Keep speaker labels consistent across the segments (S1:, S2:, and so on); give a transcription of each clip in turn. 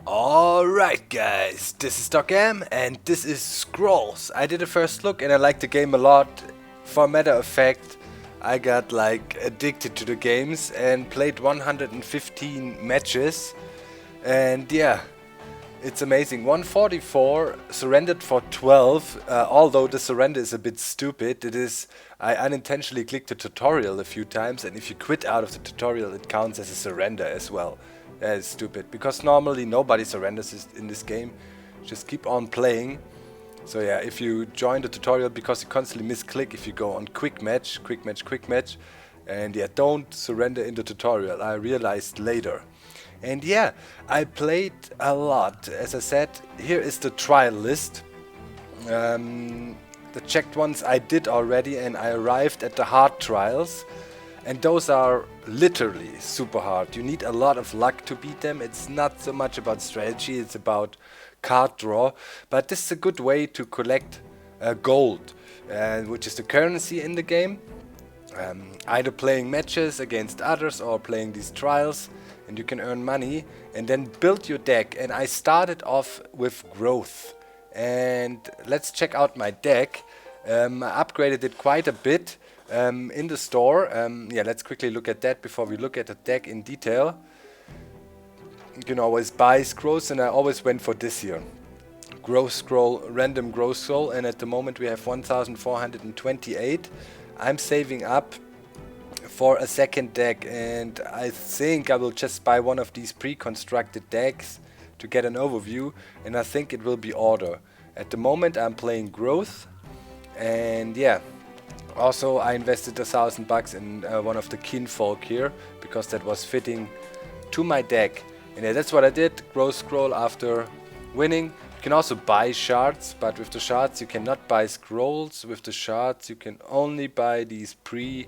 S1: Alright guys, this is Docm and this is Scrolls. I did a first look and I liked the game a lot. For a matter of fact, I got like addicted to the games and played 115 matches. And yeah, it's amazing. 144, surrendered for 12, although the surrender is a bit stupid. I unintentionally clicked the tutorial a few times, and if you quit out of the tutorial it counts as a surrender as well. That is stupid, because normally nobody surrenders in this game. Just keep on playing. So yeah, if you join the tutorial, because you constantly misclick if you go on quick match, and yeah, don't surrender in the tutorial, I realized later. And yeah, I played a lot. As I said, here is the trial list. The checked ones I did already, and I arrived at the hard trials. And those are literally super hard. You need a lot of luck to beat them. It's not so much about strategy, it's about card draw. But this is a good way to collect gold, which is the currency in the game. Either playing matches against others or playing these trials, and you can earn money and then build your deck. And I started off with growth. And let's check out my deck. I upgraded it quite a bit. In the store. Yeah, let's quickly look at that before we look at the deck in detail. You can always buy scrolls, and I always went for this here. Growth scroll, random growth scroll, and at the moment we have 1428. I'm saving up for a second deck, and I think I will just buy one of these pre-constructed decks to get an overview, and I think it will be order. At the moment I'm playing growth, and yeah. Also, I invested $1,000 in one of the kinfolk here, because that was fitting to my deck. And yeah, that's what I did. Growth scroll after winning. You can also buy shards, but with the shards you cannot buy scrolls. With the shards you can only buy these pre-made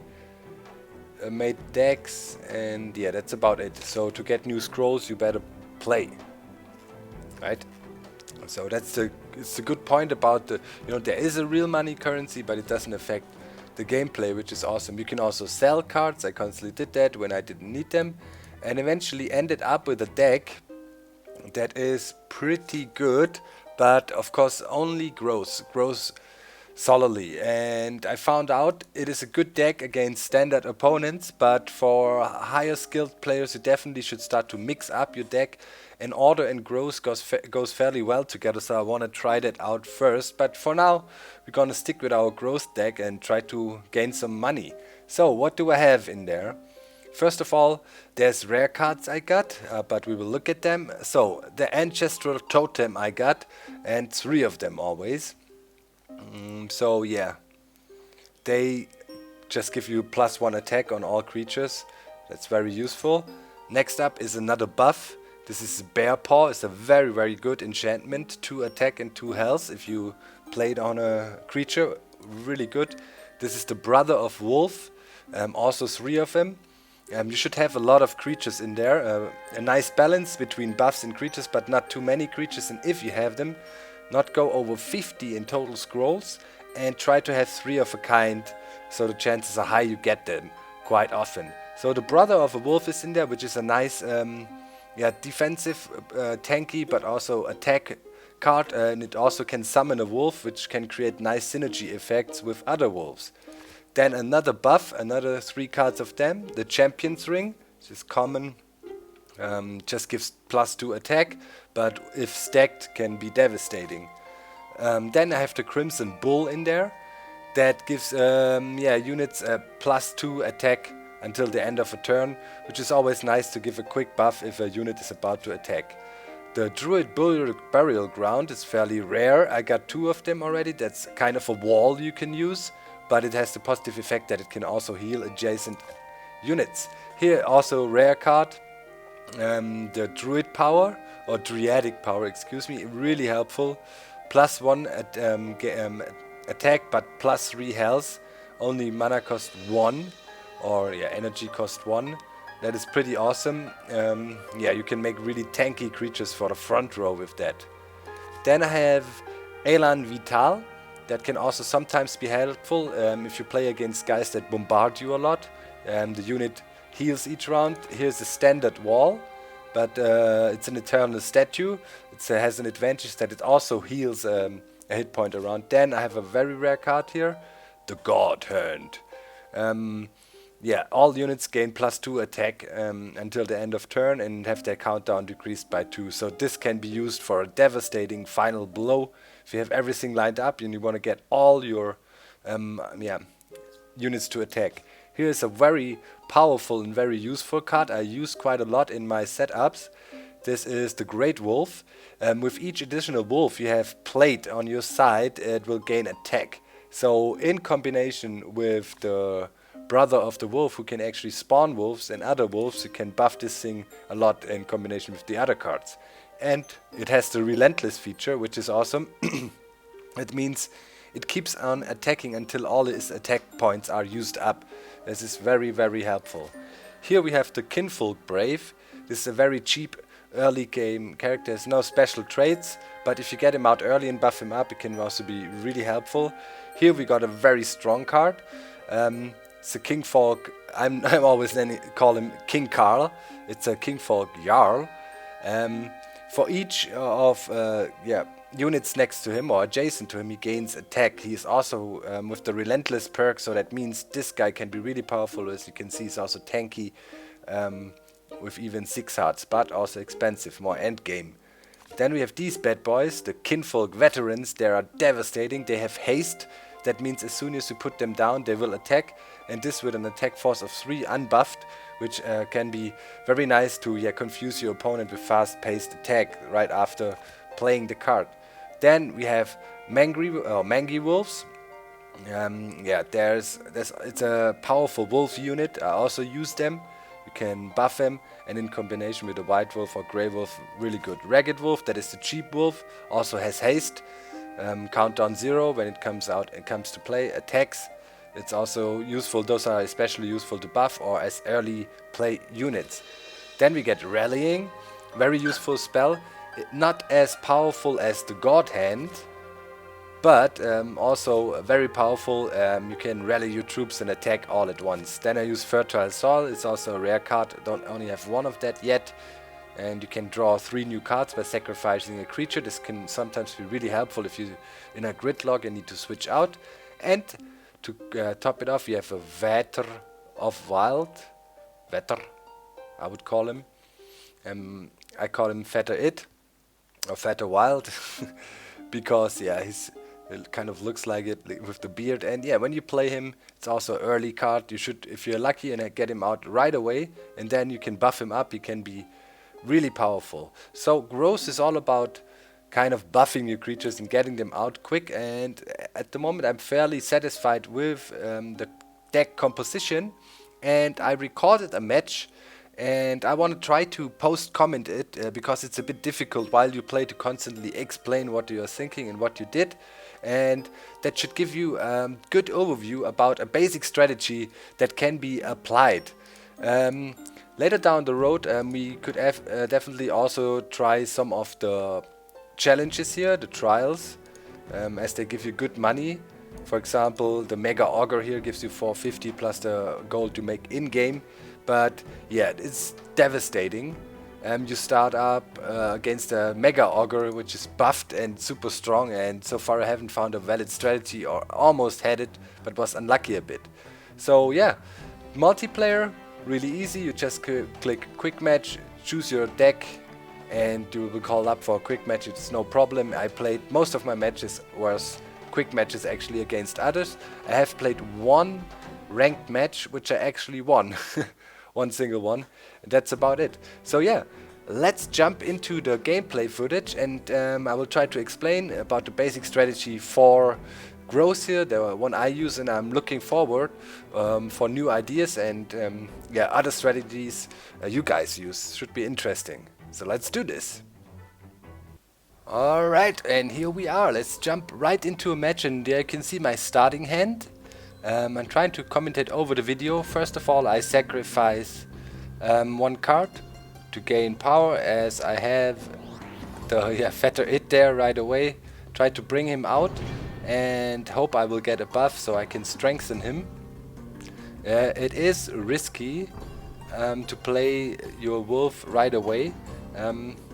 S1: decks, and yeah, that's about it. So to get new scrolls you better play, right? So it's the good point about there is a real money currency, but it doesn't affect the gameplay, which is awesome. You can also sell cards. I constantly did that when I didn't need them, and eventually ended up with a deck that is pretty good, but of course only grows solidly. And I found out it is a good deck against standard opponents, but for higher skilled players you definitely should start to mix up your deck. And order and growth goes fairly well together, so I want to try that out first. But for now we're gonna stick with our growth deck and try to gain some money. So what do I have in there? First of all, there's rare cards I got, but we will look at them. So the ancestral totem I got, and 3 of them always. So yeah, they just give you +1 attack on all creatures. That's very useful. Next up is another buff. This is Bear Paw. It's a very, very good enchantment. 2 attack and 2 health if you play it on a creature. Really good. This is the Brother of Wolf. Also 3 of them. You should have a lot of creatures in there. A nice balance between buffs and creatures, but not too many creatures. And if you have them, not go over 50 in total scrolls. And try to have 3 of a kind, so the chances are high you get them quite often. So the Brother of a Wolf is in there, which is a nice defensive, tanky, but also attack card, and it also can summon a wolf, which can create nice synergy effects with other wolves. Then another buff, another 3 cards of them. The Champion's Ring, which is common, just gives +2 attack, but if stacked can be devastating. Then I have the Crimson Bull in there. That gives units a +2 attack until the end of a turn, which is always nice to give a quick buff if a unit is about to attack. The Druid Burial Ground is fairly rare. I got 2 of them already. That's kind of a wall you can use, but it has the positive effect that it can also heal adjacent units. Here also rare card, the Druid Power, or Driadic Power, excuse me, really helpful. +1 attack, but +3 health. Only mana cost 1. Or yeah, energy cost 1. That is pretty awesome. Yeah, you can make really tanky creatures for the front row with that. Then I have Elan Vital. That can also sometimes be helpful if you play against guys that bombard you a lot. The unit heals each round. Here's a standard wall. but it's an eternal statue. It has an advantage that it also heals a hit point around. Then I have a very rare card here, the God Hand. Yeah, all units gain +2 attack until the end of turn and have their countdown decreased by 2. So this can be used for a devastating final blow. If you have everything lined up and you want to get all your units to attack. Here is a very powerful and very useful card I use quite a lot in my setups. This is the Great Wolf. With each additional wolf you have played on your side, it will gain attack. So in combination with the brother of the wolf who can actually spawn wolves and other wolves, you can buff this thing a lot in combination with the other cards. And it has the Relentless feature, which is awesome. It means it keeps on attacking until all its attack points are used up. This is very, very helpful. Here we have the Kinfolk Brave. This is a very cheap early game character. Has no special traits, but if you get him out early and buff him up, it can also be really helpful. Here we got a very strong card. It's a Kingfolk. I'm always call him King Carl. It's a Kingfolk Jarl. For each of units next to him or adjacent to him, he gains attack. He is also with the Relentless perk, so that means this guy can be really powerful. As you can see, he's also tanky with even 6 hearts, but also expensive, more end game. Then we have these bad boys, the Kinfolk Veterans. They are devastating. They have haste. That means as soon as you put them down, they will attack, and this with an attack force of 3 unbuffed, which can be very nice to confuse your opponent with fast-paced attack right after playing the card. Then we have Mangy Wolves. It's a powerful wolf unit. I also use them. You can buff them, and in combination with a White Wolf or Grey Wolf, really good. Ragged Wolf, that is the cheap wolf, also has haste. Countdown 0 when it comes out and comes to play. Attacks, it's also useful. Those are especially useful to buff or as early play units. Then we get Rallying, very useful spell. Not as powerful as the God Hand, but also very powerful. You can rally your troops and attack all at once. Then I use Fertile Soil. It's also a rare card. I don't only have one of that yet. And you can draw 3 new cards by sacrificing a creature. This can sometimes be really helpful if you're in a gridlock and need to switch out. And to top it off, you have a Vetter of Wild. Vetter, I would call him. I call him Vetter It, or Vetter Wild, because it kind of looks like it with the beard. And when you play him, it's also an early card. You should, if you're lucky, and get him out right away, and then you can buff him up. He can be really powerful. So growth is all about kind of buffing your creatures and getting them out quick, and at the moment I'm fairly satisfied with the deck composition, and I recorded a match and I want to try to post-comment it because it's a bit difficult while you play to constantly explain what you're thinking and what you did, and that should give you a good overview about a basic strategy that can be applied. Later down the road, we could have definitely also try some of the challenges here, the trials, as they give you good money. For example, the Mega Augur here gives you 450 plus the gold you make in-game. But it's devastating. You start up against a Mega Augur, which is buffed and super strong, and so far I haven't found a valid strategy, or almost had it, but was unlucky a bit. So multiplayer, really easy. You just click quick match, choose your deck, and you will call up for a quick match. It's no problem. I played most of my matches was quick matches actually against others. I have played one ranked match which I actually won. One single one, and that's about it. So let's jump into the gameplay footage, and I will try to explain about the basic strategy for growth here, the one I use, and I'm looking forward for new ideas and other strategies you guys use. Should be interesting. So let's do this. Alright, and here we are. Let's jump right into a match, and there you can see my starting hand. I'm trying to commentate over the video. First of all, I sacrifice one card to gain power, as I have the Fetter It there right away. Try to bring him out and hope I will get a buff so I can strengthen him. It is risky, to play your wolf right away,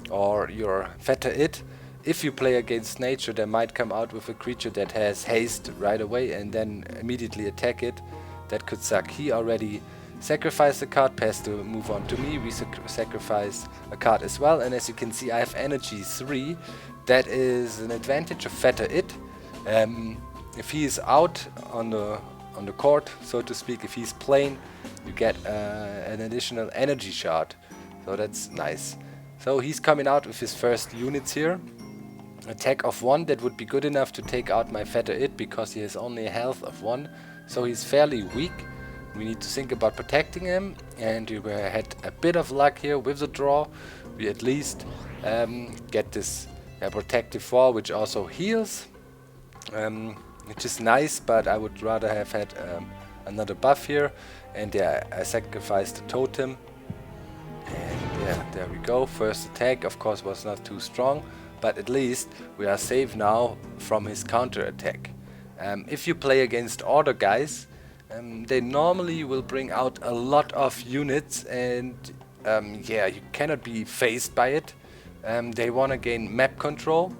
S1: or your Vetter It. If you play against nature, they might come out with a creature that has haste right away and then immediately attack it. That could suck. He already sacrificed a card, passed the move on to me. We sacrifice a card as well, and as you can see, I have energy 3. That is an advantage of Vetter It. If he is out on the court, so to speak, if he's playing, you get an additional energy shard. So that's nice. So he's coming out with his first units here. Attack of 1, that would be good enough to take out my Vetter It, because he has only a health of 1. So he's fairly weak. We need to think about protecting him, and we had a bit of luck here with the draw. We at least get this protective 4, which also heals, which is nice, but I would rather have had another buff here. And yeah, I sacrificed the totem, and yeah, there we go. First attack, of course, was not too strong, but at least we are safe now from his counter attack. If you play against order guys, they normally will bring out a lot of units, and yeah, you cannot be phased by it. They want to gain map control.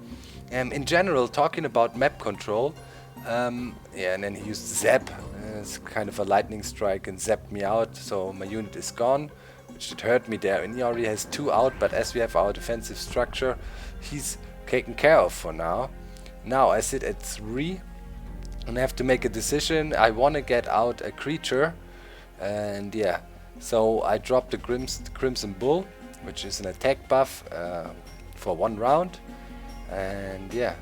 S1: In general, talking about map control, yeah, and then he used Zap. It's kind of a lightning strike and zapped me out, so my unit is gone, which should hurt me there. And he already has 2 out, but as we have our defensive structure, he's taken care of for now. Now I sit at 3 and I have to make a decision. I want to get out a creature, and yeah, so I dropped the Crimson Bull, which is an attack buff for 1 round, and yeah,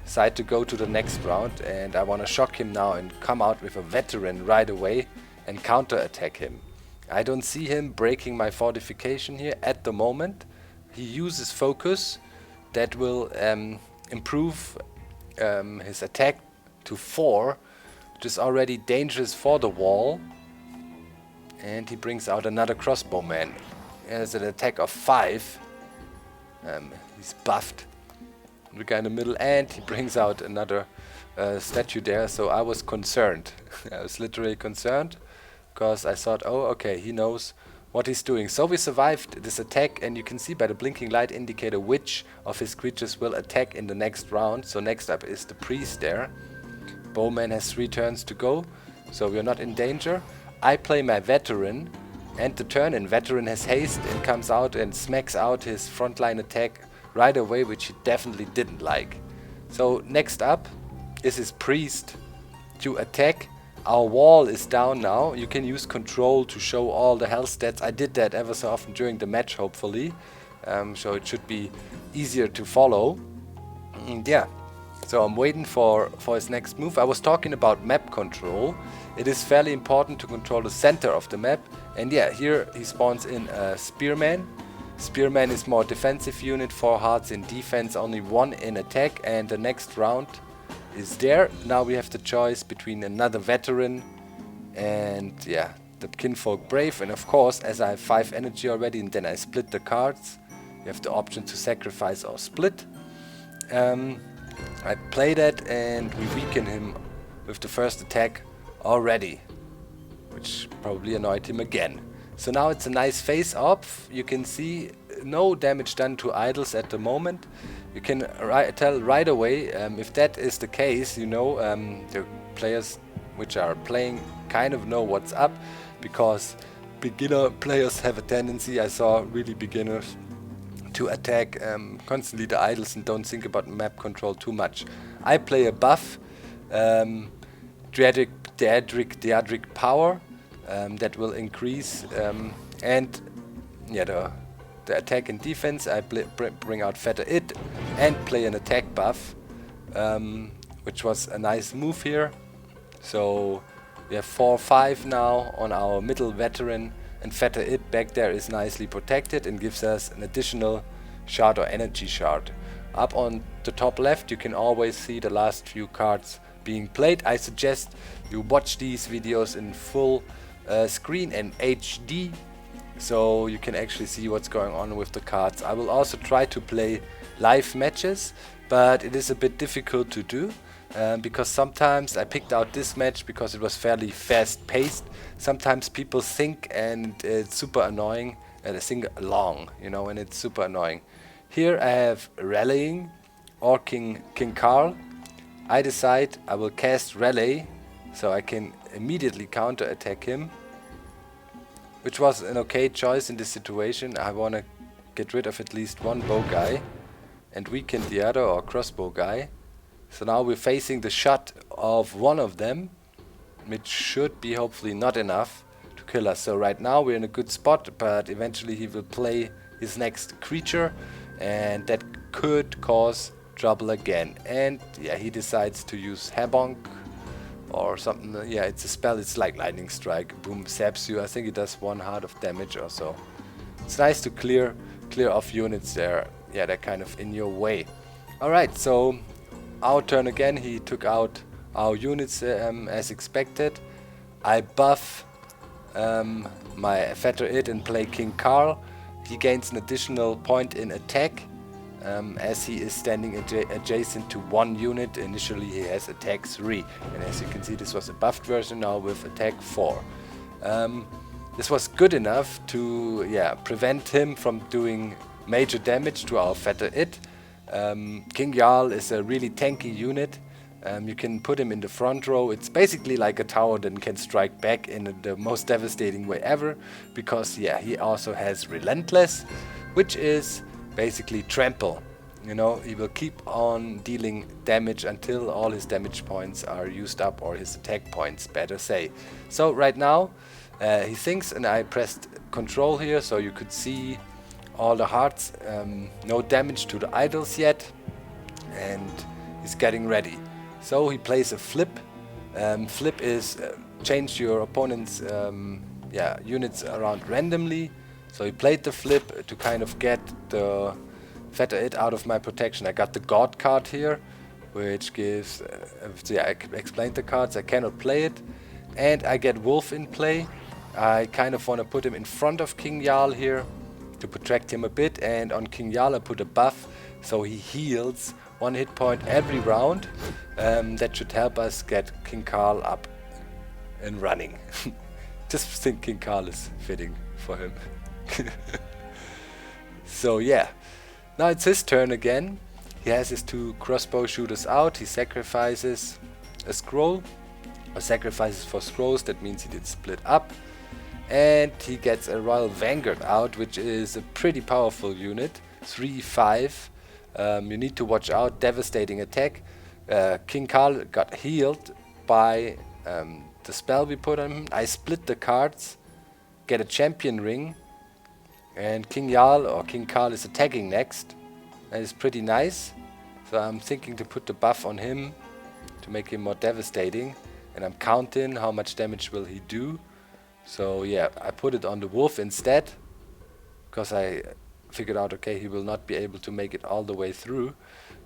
S1: decide to go to the next round, and I want to shock him now and come out with a veteran right away and counter attack him. I don't see him breaking my fortification here at the moment. He uses focus, that will improve his attack to 4, which is already dangerous for the wall, and he brings out another crossbowman. He has an attack of 5. He's buffed. The guy in the middle, and he brings out another statue there, so I was concerned. I was literally concerned, because I thought, oh okay, he knows what he's doing. So we survived this attack, and you can see by the blinking light indicator which of his creatures will attack in the next round. So next up is the priest there. Bowman has 3 turns to go, so we're not in danger. I play my veteran, and the turn in veteran has haste and comes out and smacks out his frontline attack right away, which he definitely didn't like. So next up is his priest to attack. Our wall is down now. You can use control to show all the health stats. I did that ever so often during the match, hopefully, so it should be easier to follow. And yeah, so I'm waiting for his next move. I was talking about map control. It is fairly important to control the center of the map, and yeah, here he spawns in a spearman. Spearman is more defensive unit, 4 hearts in defense, only 1 in attack, and the next round is there. Now we have the choice between another veteran and yeah, the Kinfolk Brave, and of course, as I have 5 energy already and then I split the cards, you have the option to sacrifice or split. I play that, and we weaken him with the first attack already, which probably annoyed him again. So now it's a nice face-off. You can see no damage done to idols at the moment. You can tell right away if that is the case. You know, the players which are playing kind of know what's up, because beginner players have a tendency, I saw really beginners, to attack constantly the idols and don't think about map control too much. I play a buff, Daedric Power, that will increase, and yeah, the attack and defense. I bring out Vetter It and play an attack buff, which was a nice move here. So we have 4/5 now on our middle veteran, and Vetter It back there is nicely protected and gives us an additional shard or energy shard. Up on the top left you can always see the last few cards being played. I suggest you watch these videos in full screen and HD, so you can actually see what's going on with the cards. I will also try to play live matches, but it is a bit difficult to do because sometimes I picked out this match because it was fairly fast paced. Sometimes people think and it's super annoying, and they think long, you know, and it's super annoying. Here I have rallying or King Karl. I decide I will cast rally so I can immediately counter attack him, which was an okay choice in this situation. I want to get rid of at least one bow guy and weaken the other, or crossbow guy. So now we're facing the shot of one of them, which should be hopefully not enough to kill us. So right now we're in a good spot, but eventually he will play his next creature, and that could cause trouble again. And yeah, he decides to use Habonk or something. Yeah, it's a spell. It's like lightning strike. Boom, saps you. I think it does 1 heart of damage or so. It's nice to clear off units there. Yeah, they're kind of in your way. Alright, so our turn again. He took out our units as expected. I buff my Fetter It and play King Karl. He gains an additional point in attack as he is standing adjacent to 1 unit. Initially he has attack 3, and as you can see, this was a buffed version now with attack 4. This was good enough to prevent him from doing major damage to our Fetter It. King Jarl is a really tanky unit. You can put him in the front row. It's basically like a tower that can strike back in the most devastating way ever, because he also has Relentless, which is basically trample. You know, he will keep on dealing damage until all his damage points are used up, or his attack points, better say. So right now he thinks, and I pressed control here so you could see all the hearts. No damage to the idols yet, and he's getting ready. So he plays a flip. Flip is change your opponent's units around randomly. So he played the flip to kind of get the Fetter It out of my protection. I got the God card here, which gives... I explained the cards. I cannot play it. And I get Wolf in play. I kind of want to put him in front of King Jarl here to protect him a bit, and on King Jarl I put a buff so he heals 1 hit point every round. That should help us get King Karl up and running. Just think King Karl is fitting for him. So yeah, now it's his turn again. He has his 2 crossbow shooters out. He sacrifices a scroll, or sacrifices for scrolls. That means he did split up. And he gets a Royal Vanguard out, which is a pretty powerful unit. 3/5. You need to watch out. Devastating attack. King Karl got healed by the spell we put on him. I split the cards, get a champion ring, and King Jarl or King Karl is attacking next. That is pretty nice. So I'm thinking to put the buff on him to make him more devastating, and I'm counting how much damage will he do. So yeah, I put it on the wolf instead, because I figured out, okay, he will not be able to make it all the way through.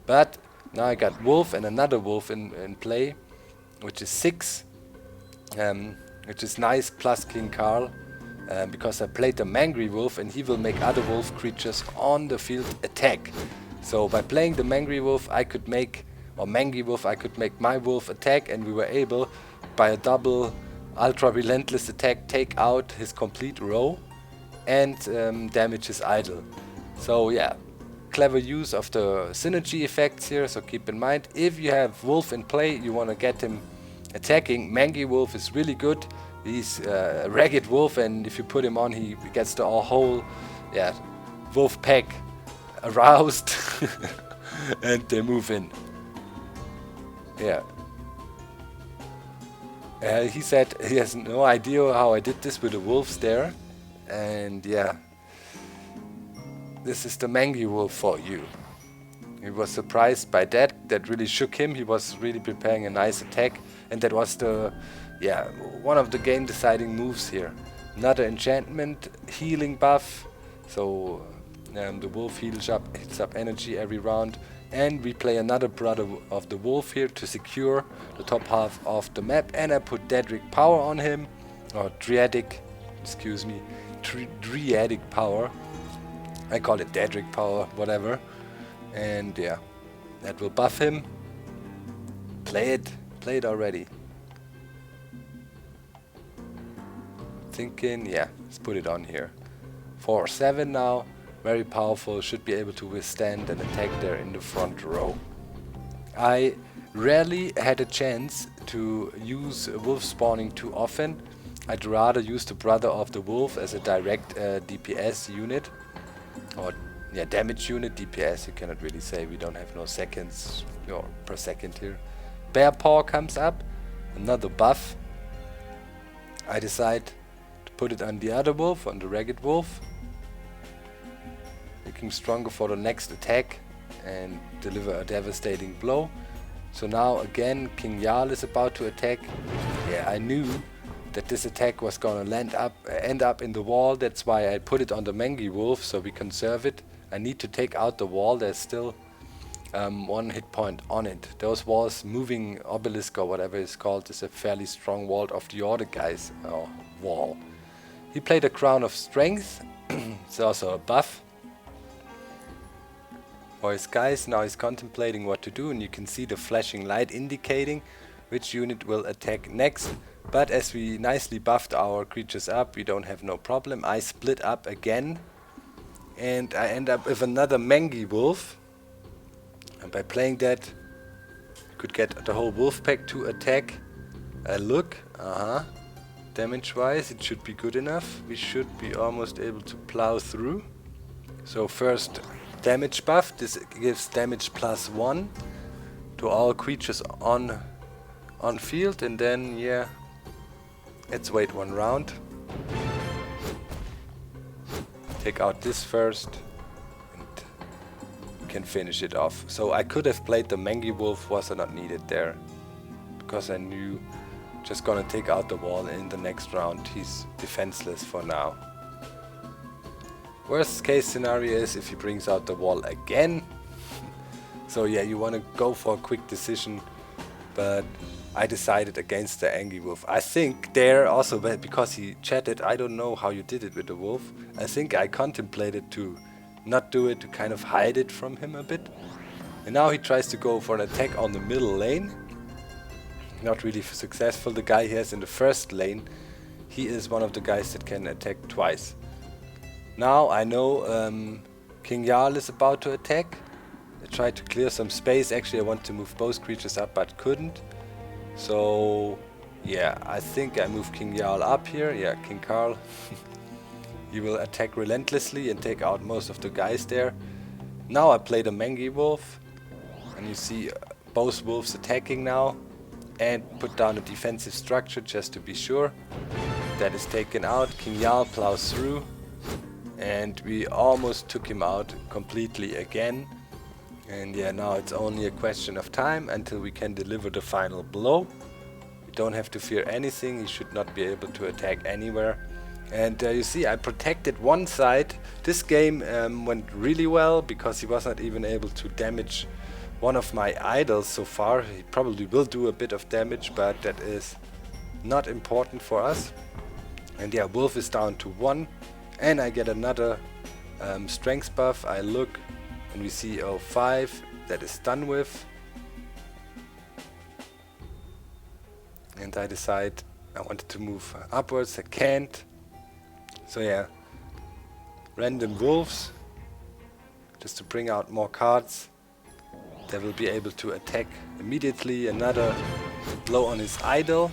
S1: But now I got wolf and another wolf in play, which is 6, which is nice, plus King Karl, because I played the Mangry Wolf, and he will make other wolf creatures on the field attack. So by playing the Mangry Wolf I could make, or Mangry Wolf, I could make my wolf attack, and we were able, by a double Ultra Relentless attack, take out his complete row and damage his idol. So yeah, clever use of the synergy effects here. So keep in mind, if you have wolf in play, you want to get him attacking. Mangy Wolf is really good. He's a ragged wolf, and if you put him on, he gets the whole wolf pack aroused and they move in. Yeah. He said he has no idea how I did this with the wolves there, and yeah, this is the Mangy Wolf for you. He was surprised by that. That really shook him. He was really preparing a nice attack, and that was the one of the game deciding moves here. Another enchantment healing buff, so the wolf hits up energy every round. And we play another Brother of the Wolf here to secure the top half of the map. And I put Daedric Power on him, or Driadic Power. I call it Daedric Power, whatever. And yeah, that will buff him. Play it already. Thinking, yeah, let's put it on here. 4/7 now, very powerful, should be able to withstand an attack there in the front row. I rarely had a chance to use wolf spawning too often. I'd rather use the brother of the wolf as a direct DPS unit, or yeah, damage unit. DPS you cannot really say, we don't have no seconds per second here. Bear paw comes up, another buff. I decide to put it on the other wolf, on the ragged wolf, making stronger for the next attack and deliver a devastating blow. So now again King Jarl is about to attack. Yeah, I knew that this attack was gonna end up in the wall. That's why I put it on the Mangy wolf, so we conserve it. I need to take out the wall. There's still 1 hit point on it. Those walls, moving obelisk or whatever it's called, is a fairly strong wall of the other guy's wall. He played a Crown of Strength. It's also a buff for his guys. Now he's contemplating what to do, and you can see the flashing light indicating which unit will attack next. But as we nicely buffed our creatures up, we don't have no problem. I split up again, and I end up with another Mangy wolf. And by playing that, you could get the whole wolf pack to attack. Look, damage wise it should be good enough. We should be almost able to plow through. So first damage buff, this gives damage +1 to all creatures on field, and then yeah, let's wait 1 round. Take out this first and we can finish it off. So I could have played the Mangy wolf, was not needed there, because I knew just gonna take out the wall in the next round. He's defenseless for now. Worst case scenario is if he brings out the wall again. So yeah, you want to go for a quick decision, but I decided against the Angry Wolf. I think there also, because he chatted, I don't know how you did it with the wolf. I think I contemplated to not do it, to kind of hide it from him a bit. And now he tries to go for an attack on the middle lane. Not really successful. The guy he has in the first lane, he is one of the guys that can attack twice. Now I know King Jarl is about to attack. I tried to clear some space. Actually I want to move both creatures up, but couldn't. So yeah, I think I move King Jarl up here. Yeah, King Carl. He will attack relentlessly and take out most of the guys there. Now I play the Mangy wolf, and you see both wolves attacking now, and put down a defensive structure just to be sure. That is taken out. King Jarl plows through, and we almost took him out completely again. And yeah, now it's only a question of time until we can deliver the final blow. We don't have to fear anything. He should not be able to attack anywhere. And you see, I protected one side. This game went really well because he was not even able to damage one of my idols so far. He probably will do a bit of damage, but that is not important for us. And yeah, wolf is down to 1, and I get another strength buff. I look and we see 5, that is done with. And I decide I wanted to move upwards, I can't. So yeah, random wolves, just to bring out more cards. They will be able to attack immediately. Another blow on his idol,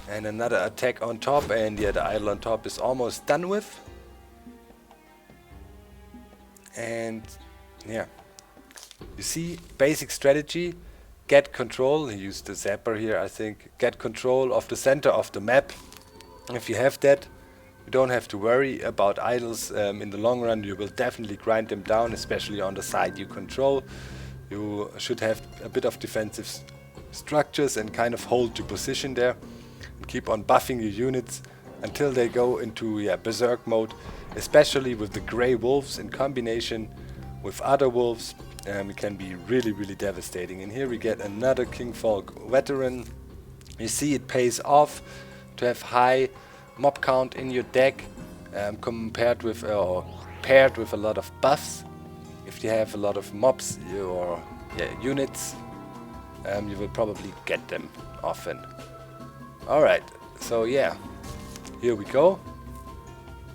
S1: and another attack on top, and yeah, the idol on top is almost done with. And yeah, you see, basic strategy, get control. He used the zapper here, I think. Get control of the center of the map. If you have that, you don't have to worry about idols. In the long run you will definitely grind them down, especially on the side you control. You should have a bit of defensive structures and kind of hold your position there. And keep on buffing your units until they go into berserk mode, especially with the grey wolves in combination with other wolves. It can be really, really devastating. And here we get another Kingfolk veteran. You see, it pays off to have high mob count in your deck, compared with or paired with a lot of buffs. If you have a lot of mobs or units, you will probably get them often. Alright, so yeah, here we go.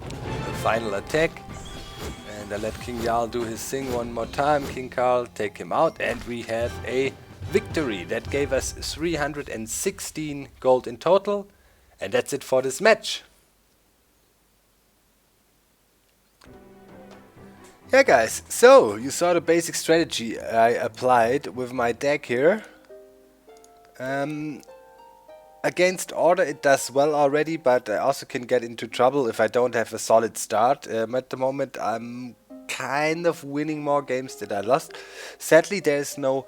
S1: The final attack. And I let King Jarl do his thing one more time. King Karl, take him out, and we have a victory. That gave us 316 gold in total. And that's it for this match. Yeah guys, so you saw the basic strategy I applied with my deck here. Against Order it does well already, but I also can get into trouble if I don't have a solid start. At the moment I'm kind of winning more games than I lost. Sadly there is no,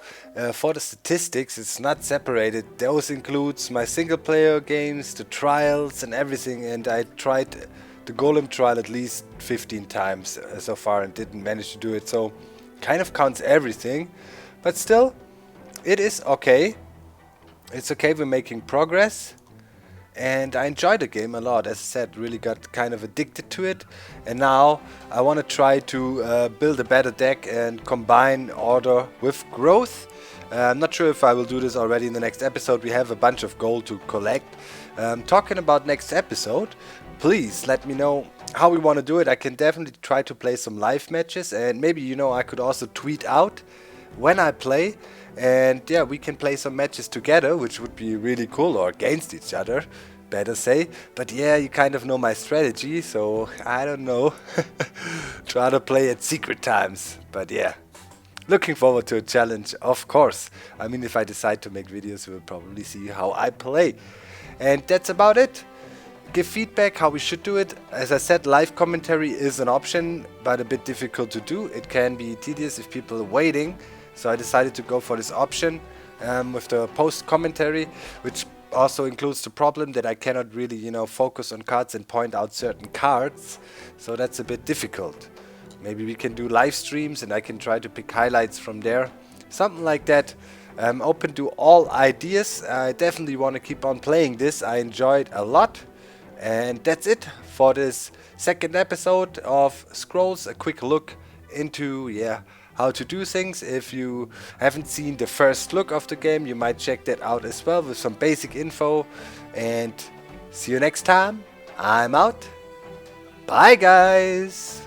S1: for the statistics it's not separated. Those includes my single player games, the trials and everything, and I tried the Golem trial at least 15 times so far and didn't manage to do it, so kind of counts everything. But still, it is okay. It's okay, we're making progress, and I enjoy the game a lot. As I said, really got kind of addicted to it, and now I want to try to build a better deck and combine Order with growth. I'm not sure if I will do this already in the next episode. We have a bunch of gold to collect. Talking about next episode, please let me know how we want to do it. I can definitely try to play some live matches, and maybe, you know, I could also tweet out when I play, and yeah, we can play some matches together, which would be really cool, or against each other, better say. But yeah, you kind of know my strategy, so I don't know. Try to play at secret times, but yeah. Looking forward to a challenge, of course. I mean, if I decide to make videos, we'll probably see how I play. And that's about it. Give feedback how we should do it. As I said, live commentary is an option, but a bit difficult to do. It can be tedious if people are waiting. So I decided to go for this option with the post commentary, which also includes the problem that I cannot really, you know, focus on cards and point out certain cards. So that's a bit difficult. Maybe we can do live streams and I can try to pick highlights from there. Something like that. I'm open to all ideas. I definitely want to keep on playing this. I enjoyed a lot. And that's it for this second episode of Scrolls. A quick look into, yeah, how to do things. If you haven't seen the first look of the game, you might check that out as well with some basic info. And see you next time. I'm out. Bye guys.